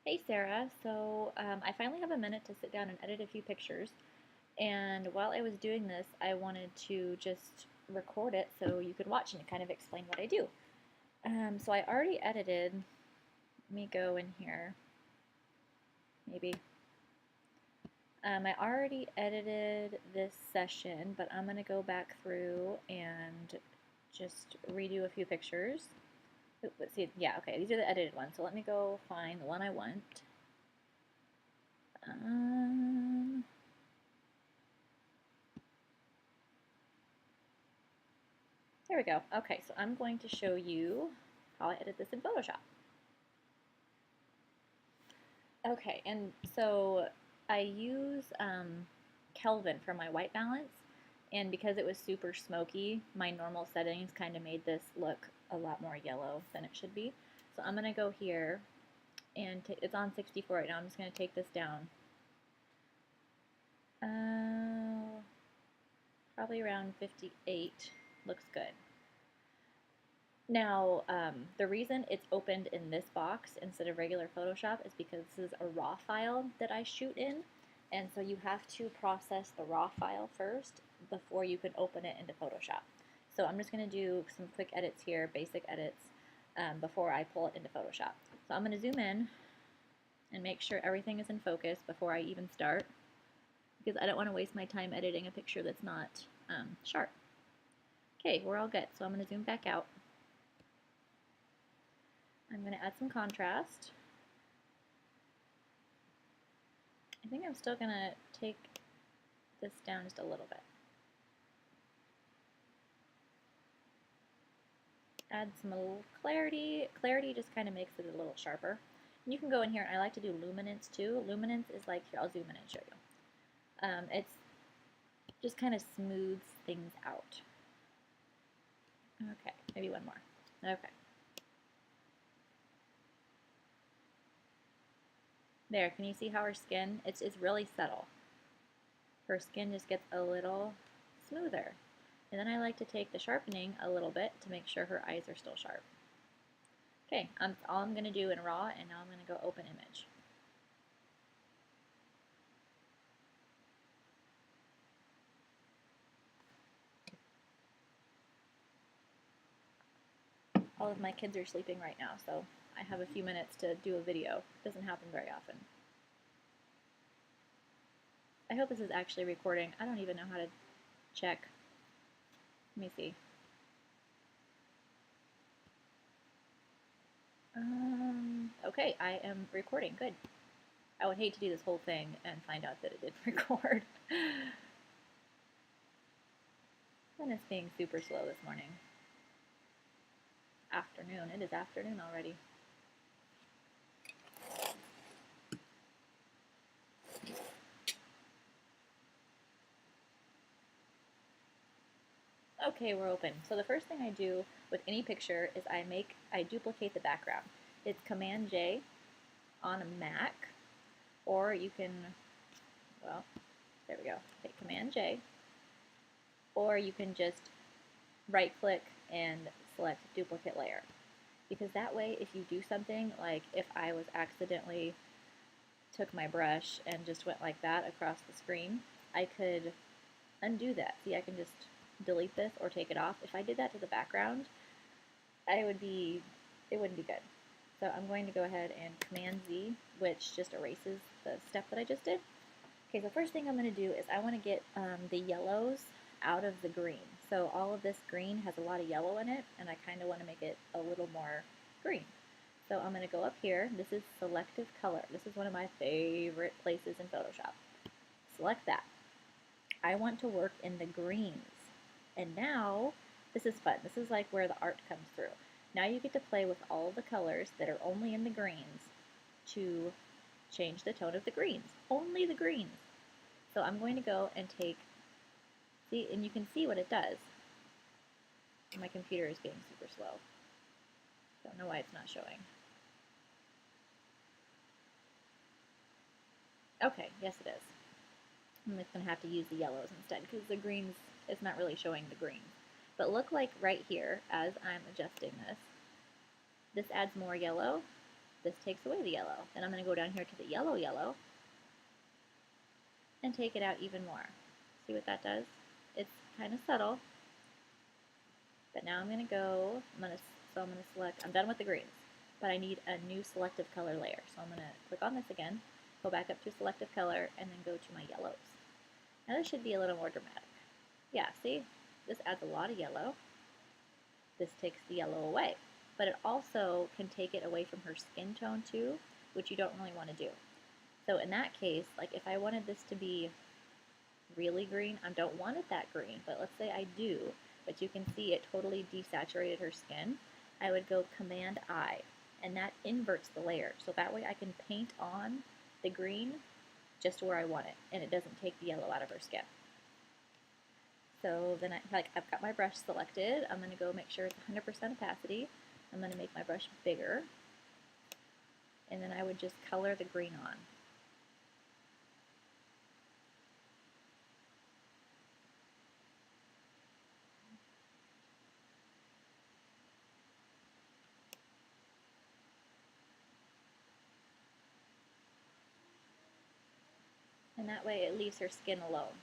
Hey Sarah, I finally have a minute to sit down and edit a few pictures. And while I was doing this, I wanted to just record it so you could watch and kind of explain what I do. So I already edited. Let me go in here, maybe. I already edited this session, but I'm going to go back through and just redo a few pictures. Let's see. Yeah, okay, these are the edited ones. So let me go find the one I want. Um, There we go. Okay, so I'm going to show you how I edit this in Photoshop. Okay, and so I use Kelvin for my white balance, and because it was super smoky, my normal settings kind of made this look a lot more yellow than it should be. So I'm going to go here, and it's on 64 right now. I'm just going to take this down. Probably around 58. Looks good. Now, the reason it's opened in this box instead of regular Photoshop is because this is a RAW file that I shoot in, and so you have to process the RAW file first before you can open it into Photoshop. So I'm just going to do some quick edits here, basic edits, before I pull it into Photoshop. So I'm going to zoom in and make sure everything is in focus before I even start, because I don't want to waste my time editing a picture that's not sharp. Okay, we're all good, so I'm going to zoom back out. I'm going to add some contrast. I think I'm still going to take this down just a little bit. Add some a little clarity. Clarity just kind of makes it a little sharper. And you can go in here, and I like to do luminance too. Luminance is like, here, I'll zoom in and show you. It's just kind of smooths things out. Okay, maybe one more. Okay. There, can you see how her skin, it's really subtle. Her skin just gets a little smoother. And then I like to take the sharpening a little bit to make sure her eyes are still sharp. Okay, all I'm going to do in RAW, and now I'm going to go open image. All of my kids are sleeping right now, so I have a few minutes to do a video. It doesn't happen very often. I hope this is actually recording. I don't even know how to check. Let me see. Okay, I am recording. Good. I would hate to do this whole thing and find out that it didn't record. And it's being super slow this morning. Afternoon. It is afternoon already. Okay, we're open. So the first thing I do with any picture is I duplicate the background. It's Command J on a Mac, or you can, well, there we go, hit Command J, or you can just right click and select duplicate layer. Because that way, if you do something, like if I was accidentally took my brush and just went like that across the screen, I could undo that. See, I can just delete this or take it off. If I did that to the background, it wouldn't be good. So I'm going to go ahead and Command Z, which just erases the step that I just did. Okay, so first thing I'm going to do is I want to get the yellows out of the green. So all of this green has a lot of yellow in it, and I kind of want to make it a little more green. So I'm going to go up here. This is selective color. This is one of my favorite places in Photoshop. Select that. I want to work in the greens. And now, this is fun. This is like where the art comes through. Now you get to play with all the colors that are only in the greens to change the tone of the greens. Only the greens. So I'm going to go and take, see, and you can see what it does. My computer is being super slow. Don't know why it's not showing. Okay, yes it is. I'm just going to have to use the yellows instead because the greens, it's not really showing the greens. But look like right here, as I'm adjusting this, this adds more yellow, This takes away the yellow. Then I'm going to go down here to the yellow yellow and take it out even more. See what that does? It's kind of subtle, but now I'm going to go, I'm going to select, I'm done with the greens, but I need a new selective color layer. So I'm going to click on this again, go back up to selective color, and then go to my yellows. Now this should be a little more dramatic. Yeah, see? This adds a lot of yellow. This takes the yellow away, but it also can take it away from her skin tone too, which you don't really want to do. So in that case, like if I wanted this to be really green, I don't want it that green, but let's say I do, but you can see it totally desaturated her skin, I would go Command I, and that inverts the layer. So that way I can paint on the green just where I want it, and it doesn't take the yellow out of her skin. So then I've got my brush selected. I'm going to go make sure it's 100% opacity. I'm going to make my brush bigger, and then I would just color the green on. And that way it leaves her skin alone.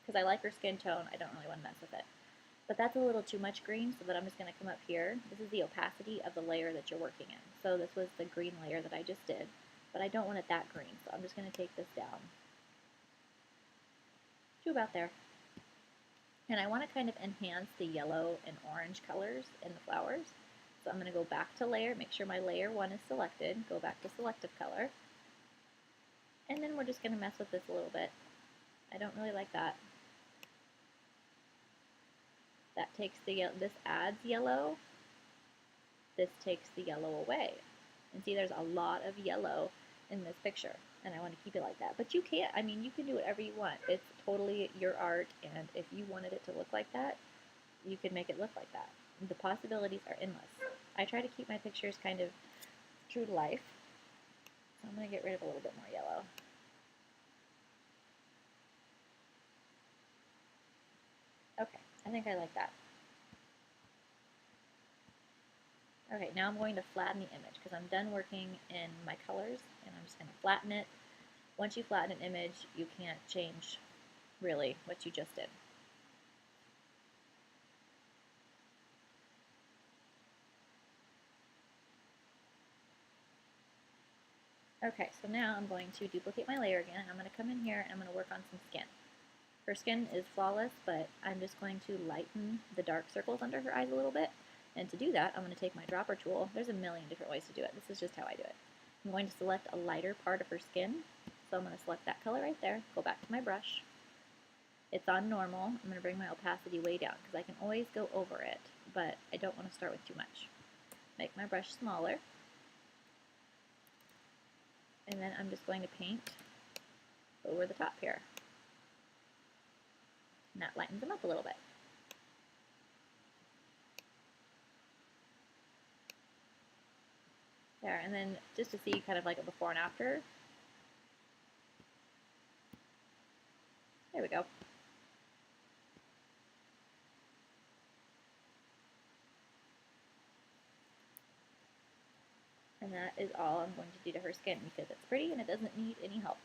Because I like her skin tone, I don't really want to mess with it. But that's a little too much green, so that I'm just going to come up here. This is the opacity of the layer that you're working in. So this was the green layer that I just did, but I don't want it that green, so I'm just going to take this down to about there. And I want to kind of enhance the yellow and orange colors in the flowers. So I'm going to go back to layer, make sure my layer 1 is selected, go back to selective color, and then we're just going to mess with this a little bit. I don't really like that. That takes the, this adds yellow, this takes the yellow away. And see, there's a lot of yellow in this picture, and I want to keep it like that. But you can't, I mean, you can do whatever you want. It's totally your art, and if you wanted it to look like that, you could make it look like that. The possibilities are endless. I try to keep my pictures kind of true to life, so I'm going to get rid of a little bit more yellow. Okay, I think I like that. Okay, now I'm going to flatten the image because I'm done working in my colors, and I'm just going to flatten it. Once you flatten an image, you can't change really what you just did. Okay, so now I'm going to duplicate my layer again. I'm going to come in here and I'm going to work on some skin. Her skin is flawless, but I'm just going to lighten the dark circles under her eyes a little bit. And to do that, I'm going to take my dropper tool. There's a million different ways to do it. This is just how I do it. I'm going to select a lighter part of her skin. So I'm going to select that color right there, go back to my brush. It's on normal. I'm going to bring my opacity way down because I can always go over it, but I don't want to start with too much. Make my brush smaller. And then I'm just going to paint over the top here. And that lightens them up a little bit. There, and then just to see kind of like a before and after. There we go. And that is all I'm going to do to her skin because it's pretty and it doesn't need any help.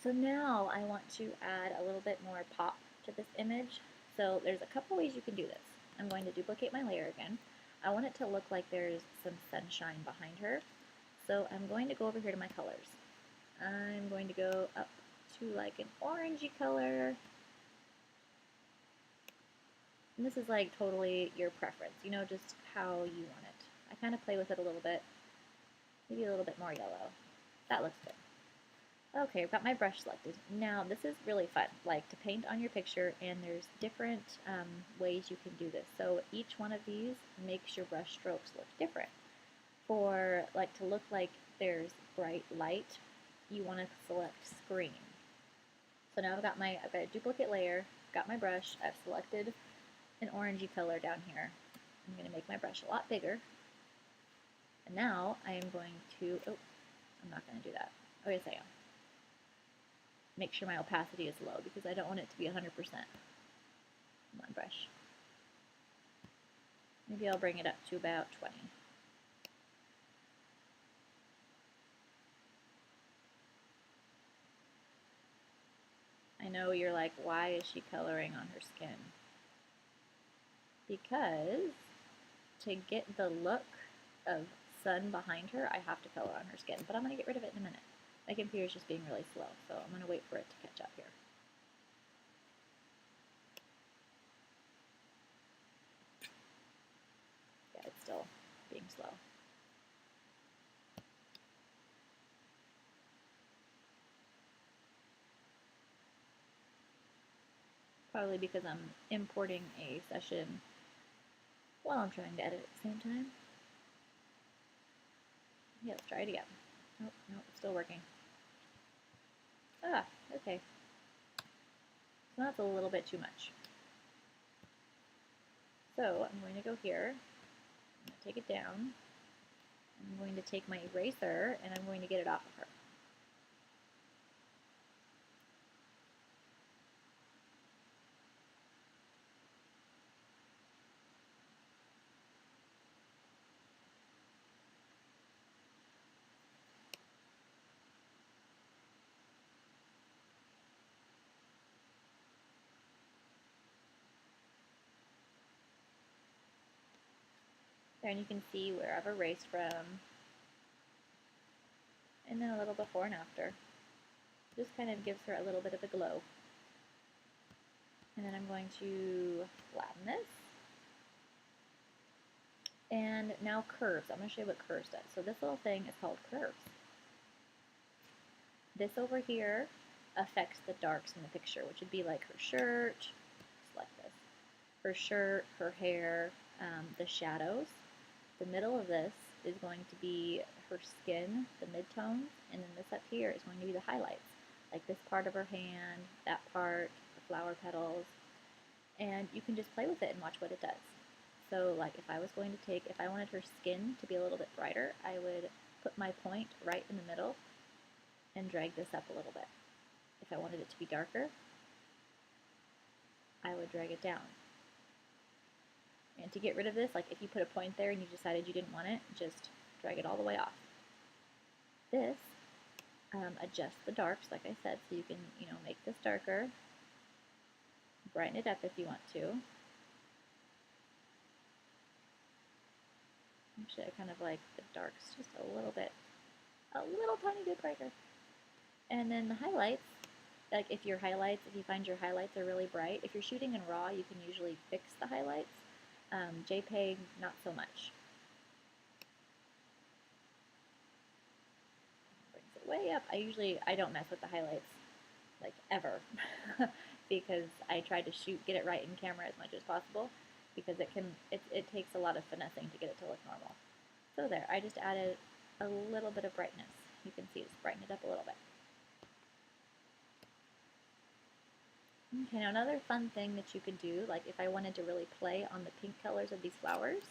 So now I want to add a little bit more pop to this image. So there's a couple ways you can do this. I'm going to duplicate my layer again. I want it to look like there's some sunshine behind her. So I'm going to go over here to my colors. I'm going to go up to like an orangey color. And this is like totally your preference, you know, just how you want it. I kind of play with it a little bit. Maybe a little bit more yellow. That looks good. Okay, I've got my brush selected. Now, this is really fun, like to paint on your picture, and there's different ways you can do this. So each one of these makes your brush strokes look different. For like to look like there's bright light, you want to select screen. So now I've got a duplicate layer, got my brush, I've selected an orangey color down here. I'm going to make my brush a lot bigger. And now I am going to, oh, I'm not going to do that. Oh, yes, I am. Make sure my opacity is low because I don't want it to be 100%. Come on, brush. Maybe I'll bring it up to about 20. know you're like, why is she coloring on her skin? Because to get the look of sun behind her, I have to color on her skin. But I'm going to get rid of it in a minute. My computer's just being really slow, so I'm going to wait for it to catch up here. Yeah, it's still being slow. Probably because I'm importing a session while I'm trying to edit at the same time. Yeah, let's try it again. Nope, nope, it's still working. Ah, okay. So that's a little bit too much. So I'm going to go here, I'm going to take it down, I'm going to take my eraser and I'm going to get it off of her. There, and you can see where I've erased from, and then a little before and after. Just kind of gives her a little bit of a glow. And then I'm going to flatten this. And now curves. I'm going to show you what curves does. So this little thing is called curves. This over here affects the darks in the picture, which would be like her shirt, just like this. Her shirt, her hair, the shadows. The middle of this is going to be her skin, the midtones, and then this up here is going to be the highlights, like this part of her hand, that part, the flower petals, and you can just play with it and watch what it does. So like if I was going to take, if I wanted her skin to be a little bit brighter, I would put my point right in the middle and drag this up a little bit. If I wanted it to be darker, I would drag it down. And to get rid of this, like if you put a point there and you decided you didn't want it, just drag it all the way off. This adjusts the darks, like I said, so you can, make this darker, brighten it up if you want to. Actually, I kind of like the darks just a little tiny bit brighter. And then the highlights, like if you find your highlights are really bright, if you're shooting in RAW, you can usually fix the highlights. JPEG, not so much. Brings it way up. I don't mess with the highlights, like ever, because I try to get it right in camera as much as possible, because it takes a lot of finessing to get it to look normal. So there, I just added a little bit of brightness. You can see it's brightened it up a little bit. Okay, now another fun thing that you could do, like if I wanted to really play on the pink colors of these flowers,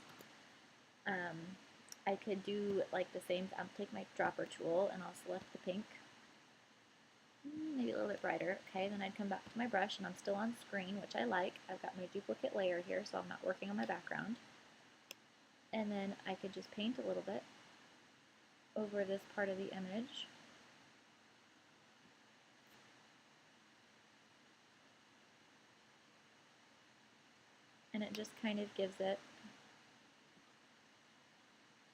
I could do like the same, I'll take my dropper tool and I'll select the pink, maybe a little bit brighter. Okay, then I'd come back to my brush and I'm still on screen, which I like. I've got my duplicate layer here, so I'm not working on my background. And then I could just paint a little bit over this part of the image. And it just kind of gives it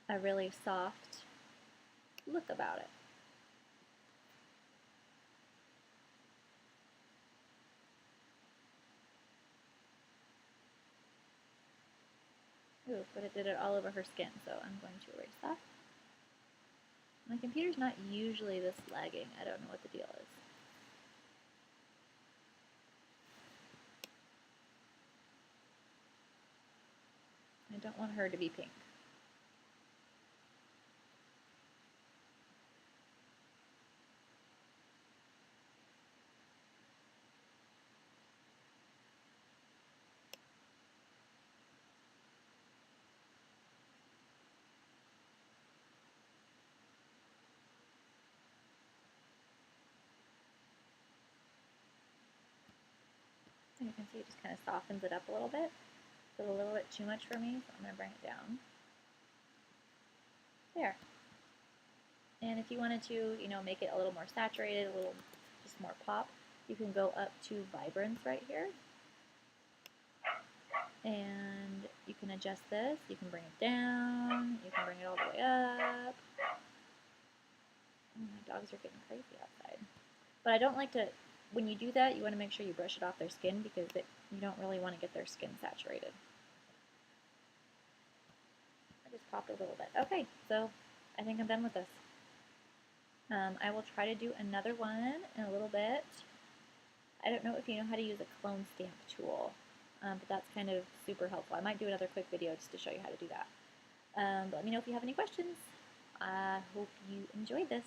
a really soft look about it. Ooh, but it did it all over her skin, so I'm going to erase that. My computer's not usually this lagging. I don't know what the deal is. I don't want her to be pink. And you can see it just kind of softens it up a little bit. It's a little bit too much for me, so I'm going to bring it down. There. And if you wanted to, make it a little more saturated, a little just more pop, You can go up to Vibrance right here, and you can adjust this. You can bring it down, you can bring it all the way up. Oh, my dogs are getting crazy outside. But I don't like to, when you do that, you want to make sure you brush it off their skin because you don't really want to get their skin saturated. I just popped a little bit. Okay, so I think I'm done with this. I will try to do another one in a little bit. I don't know if you know how to use a clone stamp tool, but that's kind of super helpful. I might do another quick video just to show you how to do that. But let me know if you have any questions. I hope you enjoyed this.